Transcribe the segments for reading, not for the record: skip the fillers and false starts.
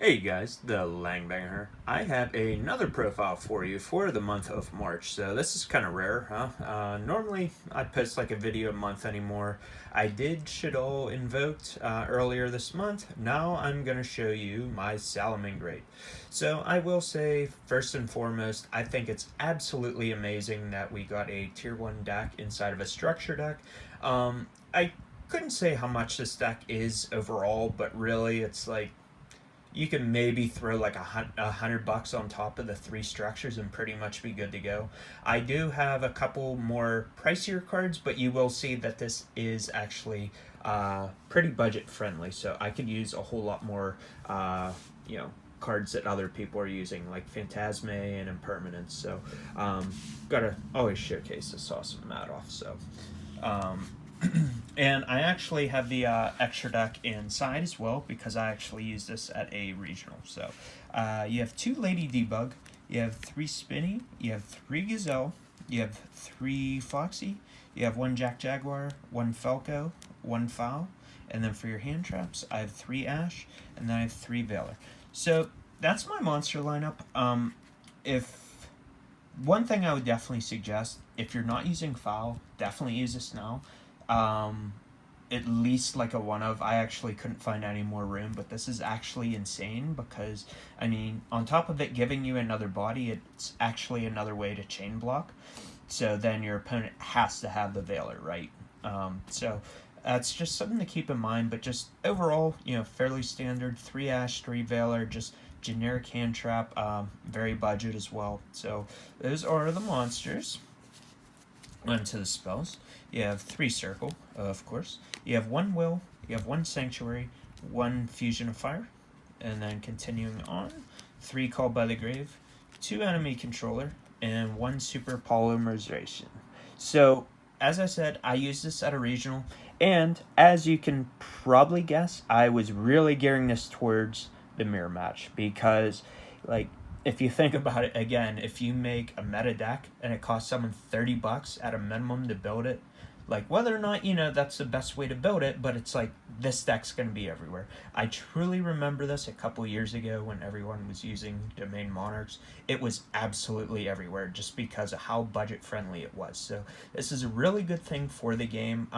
Hey guys, the Langbanger. I have another profile for you for the month of March, so this is kind of rare, huh? Normally I post like a video a month anymore. I did Shadow invoked earlier this month. Now I'm going to show you my Salamangreat. So I will say, first and foremost, I think it's absolutely amazing that we got a tier 1 deck inside of a structure deck. I couldn't say how much this deck is overall, but really it's like you can maybe throw like $100 on top of the three structures and pretty much be good to go. I do have a couple more pricier cards, but you will see that this is actually pretty budget friendly. So I could use a whole lot more, you know, cards that other people are using, like Phantasme and Impermanence. So gotta always showcase this awesome Madoff. So um, and I actually have the extra deck inside as well because I actually use this at a regional. So you have two Lady Debug, you have three Spinny, you have three Gazelle, you have three Foxy, you have one Jack Jaguar, one Falco, one Fowl, and then for your hand traps, I have three Ash, and then I have three Veiler. So that's my monster lineup. If one thing I would definitely suggest, if you're not using Fowl, definitely use this now. Um, at least like a one of. I actually couldn't find any more room, but this is actually insane because, I mean, on top of it giving you another body, it's actually another way to chain block. So then your opponent has to have the Veiler, right? So that's just something to keep in mind, but just overall, fairly standard. 3 Ash, 3 Veiler, just generic hand trap, very budget as well. So those are the monsters. Onto the spells. You have 3 Circle, of course. You have 1 Will, you have 1 Sanctuary, 1 Fusion of Fire, and then continuing on, 3 Called by the Grave, 2 Enemy Controller, and 1 Super Polymerization. So, as I said, I use this at a regional, and as you can probably guess, I was really gearing this towards the mirror match because, like, if you think about it again, if you make a meta deck and it costs someone $30 at a minimum to build it, like whether or not that's the best way to build it, but it's like this deck's going to be everywhere. I truly remember this a couple years ago when everyone was using Domain Monarchs. It was absolutely everywhere just because of how budget friendly it was. So this is a really good thing for the game.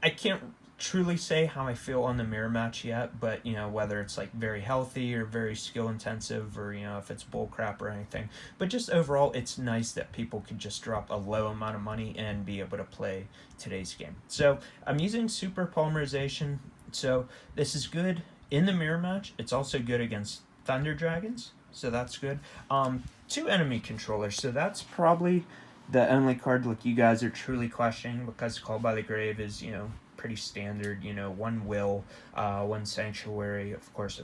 I can't truly say how I feel on the mirror match yet, but whether it's like very healthy or very skill intensive, or if it's bull crap or anything, but just overall it's nice that people could just drop a low amount of money and be able to play today's game. So I'm using Super Polymerization, so this is good in the mirror match. It's also good against Thunder Dragons, so that's good. 2 Enemy Controllers, so that's probably the only card like you guys are truly questioning, because Called by the Grave is pretty standard. 1 Will, 1 Sanctuary, of course.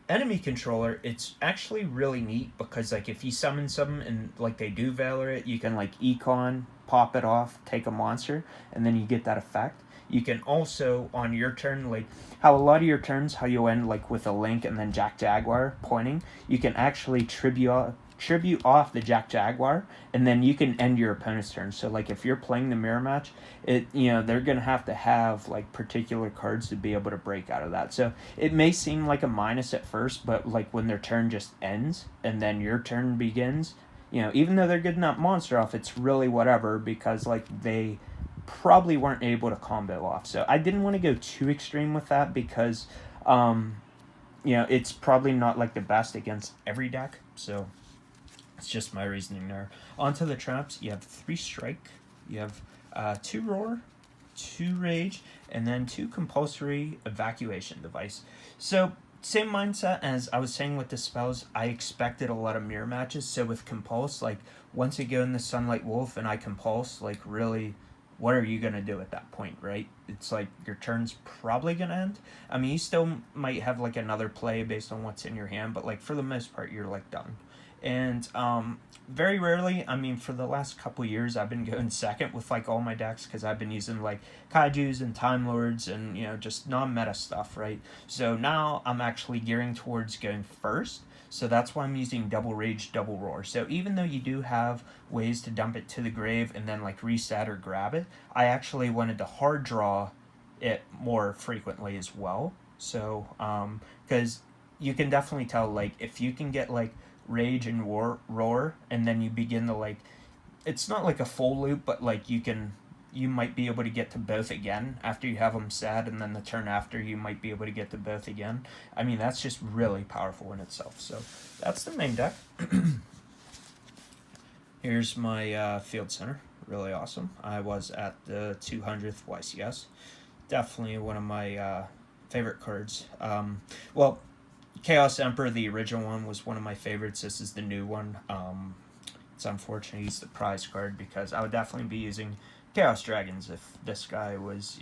Enemy Controller, it's actually really neat because like if you summon something and like they do Valor it, you can like Econ, pop it off, take a monster, and then you get that effect. You can also, on your turn, like how a lot of your turns, how you end like with a Link and then Jack Jaguar pointing, you can actually tribute off the Jack Jaguar, and then you can end your opponent's turn. So like if you're playing the mirror match, they're gonna have to have like particular cards to be able to break out of that. So it may seem like a minus at first, but like when their turn just ends and then your turn begins, even though they're getting that monster off, it's really whatever because like they probably weren't able to combo off. So I didn't want to go too extreme with that because it's probably not like the best against every deck. So it's just my reasoning there. Onto the traps, you have 3 Strike, you have 2 Roar, 2 Rage, and then 2 Compulsory Evacuation Device. So same mindset as I was saying with the spells. I expected a lot of mirror matches. So with Compulse, like once you go in the Sunlight Wolf and I Compulse, like really, what are you going to do at that point, right? It's like your turn's probably going to end. I mean, you still might have like another play based on what's in your hand, but like for the most part, you're like done. And very rarely, I mean, for the last couple years, I've been going second with like all my decks because I've been using like Kaijus and Time Lords and just non-meta stuff, right? So now I'm actually gearing towards going first. So that's why I'm using Double Rage, Double Roar. So even though you do have ways to dump it to the grave and then like reset or grab it, I actually wanted to hard draw it more frequently as well. So because you can definitely tell, like, if you can get, like, Rage and Roar, and then you begin to, like, it's not like a full loop, but, like, you might be able to get to both again after you have them sad, and then the turn after you might be able to get to both again. I mean, that's just really powerful in itself. So that's the main deck. Here's my field center. Really awesome. I was at the 200th YCS. Definitely one of my favorite cards. Well, Chaos Emperor, the original one, was one of my favorites. This is the new one. It's unfortunate he's the prize card, because I would definitely be using Chaos Dragons if this guy was,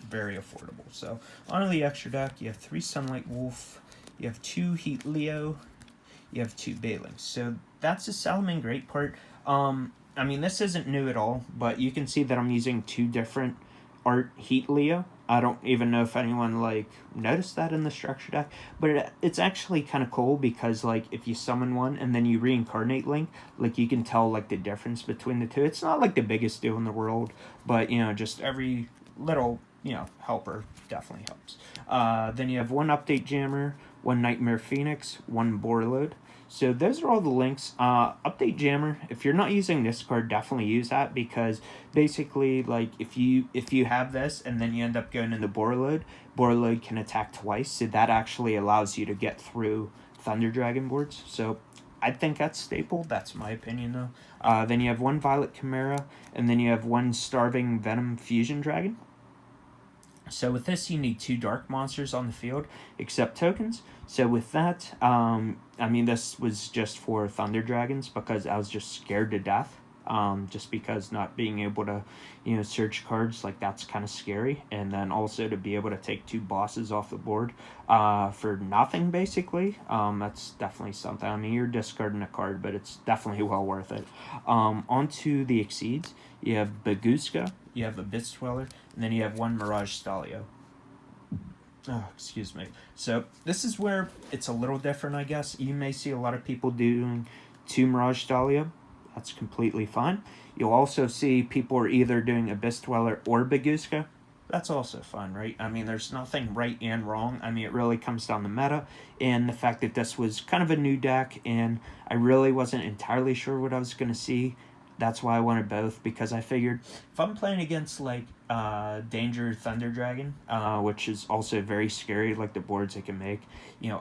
very affordable. So on to the extra deck, you have 3 Sunlight Wolf, you have 2 Heat Leo, you have 2 Bailings. So that's the Salamangreat part. I mean, this isn't new at all, but you can see that I'm using 2 different art Heat Leo. I don't even know if anyone, like, noticed that in the structure deck, but it's actually kind of cool, because, like, if you summon one and then you reincarnate Link, like, you can tell, like, the difference between the two. It's not, like, the biggest deal in the world, but, just every little, helper definitely helps. Then you have 1 Update Jammer, 1 Nightmare Phoenix, 1 Borload. So those are all the links. Update Jammer, if you're not using this card, definitely use that, because basically, like, if you have this and then you end up going into Borload can attack twice, so that actually allows you to get through Thunder Dragon boards. So I think that's staple. That's my opinion, though. Then you have 1 Violet Chimera, and then you have 1 Starving Venom Fusion Dragon. So with this, you need 2 dark monsters on the field, except tokens. So with that, I mean, this was just for Thunder Dragons, because I was just scared to death. Just because not being able to, search cards, like, that's kind of scary. And then also to be able to take 2 bosses off the board for nothing, basically. That's definitely something. I mean, you're discarding a card, but it's definitely well worth it. Onto the Exceeds, you have Baguska, you have Abyss Dweller, and then you have 1 Mirage Stalio. Oh, excuse me. So this is where it's a little different, I guess. You may see a lot of people doing 2 Mirage Stalio. That's completely fine. You'll also see people are either doing Abyss Dweller or Baguska. That's also fun, right? I mean, there's nothing right and wrong. I mean, it really comes down to meta and the fact that this was kind of a new deck, and I really wasn't entirely sure what I was going to see. That's why I wanted both, because I figured if I'm playing against, like, Danger Thunder Dragon, which is also very scary, like the boards it can make,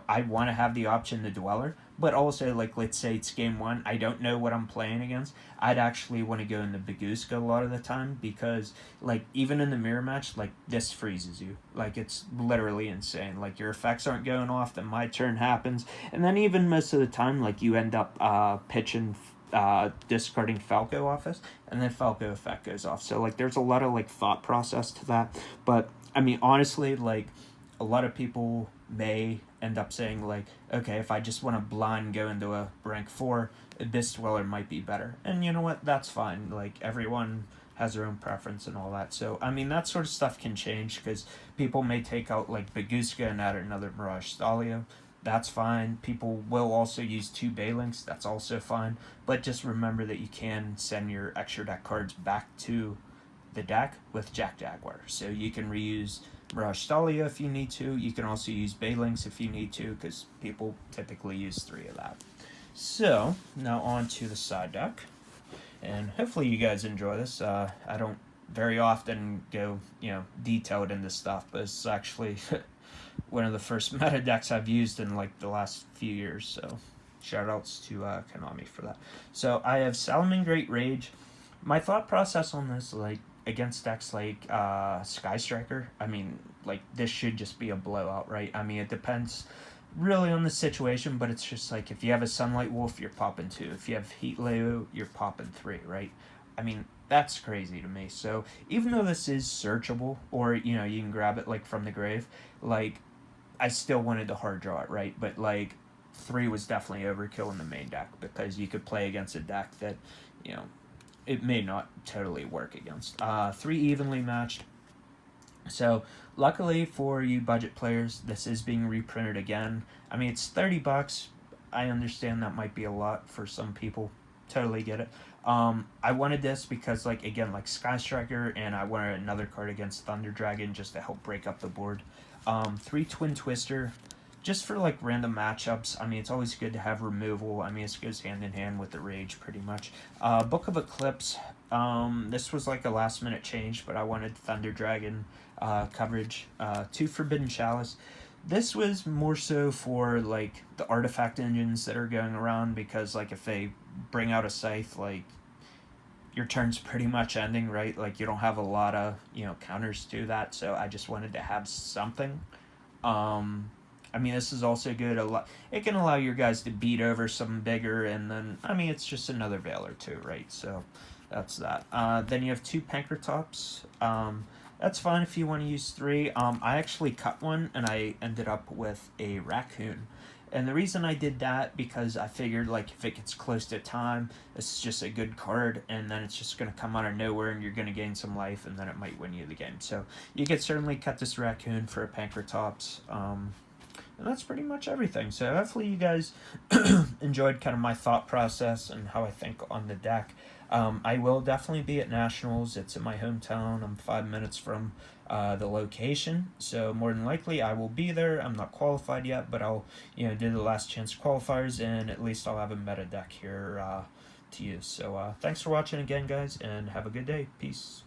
I want to have the option to Dweller, but also, like, let's say it's game 1, I don't know what I'm playing against, I'd actually want to go into Baguska a lot of the time, because, like, even in the mirror match, like, this freezes you. Like, it's literally insane. Like, your effects aren't going off, then my turn happens, and then even most of the time, like, you end up pitching discarding Falco Office, and then Falco effect goes off. So, like, there's a lot of, like, thought process to that. But I mean, honestly, like, a lot of people may end up saying, like, okay, if I just want to blind go into a rank 4, Abyss Dweller might be better. And you know what? That's fine. Like, everyone has their own preference and all that. So, I mean, that sort of stuff can change, because people may take out, like, Baguska and add another Mirage Stalio. That's fine. People will also use 2 Bailings. That's also fine. But just remember that you can send your extra deck cards back to the deck with Jack Jaguar. So you can reuse Mirage Stalio if you need to. You can also use Bailings if you need to, because people typically use 3 of that. So, now on to the side deck. And hopefully you guys enjoy this. I don't very often go, detailed into stuff, but it's actually one of the first meta decks I've used in, like, the last few years, so shoutouts to Konami for that. So I have Salamangreat Rage. My thought process on this, like, against decks like Sky Striker, I mean, like, this should just be a blowout, right? I mean, it depends really on the situation, but it's just like, if you have a Sunlight Wolf, you're popping 2. If you have Heat Leo, you're popping 3, right? I mean, that's crazy to me. So even though this is searchable, or, you can grab it, like, from the grave, like, I still wanted to hard draw it, right? But, like, 3 was definitely overkill in the main deck, because you could play against a deck that, it may not totally work against. 3 evenly matched. So, luckily for you budget players, this is being reprinted again. I mean, it's $30. I understand that might be a lot for some people. Totally get it. I wanted this because, like, again, like Sky Striker, and I wanted another card against Thunder Dragon just to help break up the board. 3 Twin Twister, just for like random matchups, I mean, it's always good to have removal. I mean, it goes hand in hand with the rage pretty much. Book of Eclipse. This was like a last minute change, but I wanted Thunder Dragon coverage. 2 Forbidden Chalice. This was more so for like the artifact engines that are going around, because like if they bring out a scythe, like your turn's pretty much ending, right? Like you don't have a lot of, counters to that, so I just wanted to have something. I mean, this is also good. It can allow your guys to beat over some bigger, and then I mean, it's just another Veiler too, right? So that's that. Then you have 2 Pankratops. That's fine if you want to use 3. I actually cut one, and I ended up with a Raccoon. And the reason I did that, because I figured, like, if it gets close to time, this is just a good card, and then it's just going to come out of nowhere, and you're going to gain some life, and then it might win you the game. So you could certainly cut this Raccoon for a Pankratops. And that's pretty much everything. So hopefully you guys enjoyed kind of my thought process and how I think on the deck. I will definitely be at Nationals. It's in my hometown. I'm 5 minutes from the location, so more than likely I will be there. I'm not qualified yet, but I'll do the last chance qualifiers, and at least I'll have a meta deck here to use. So thanks for watching again, guys, and have a good day. Peace.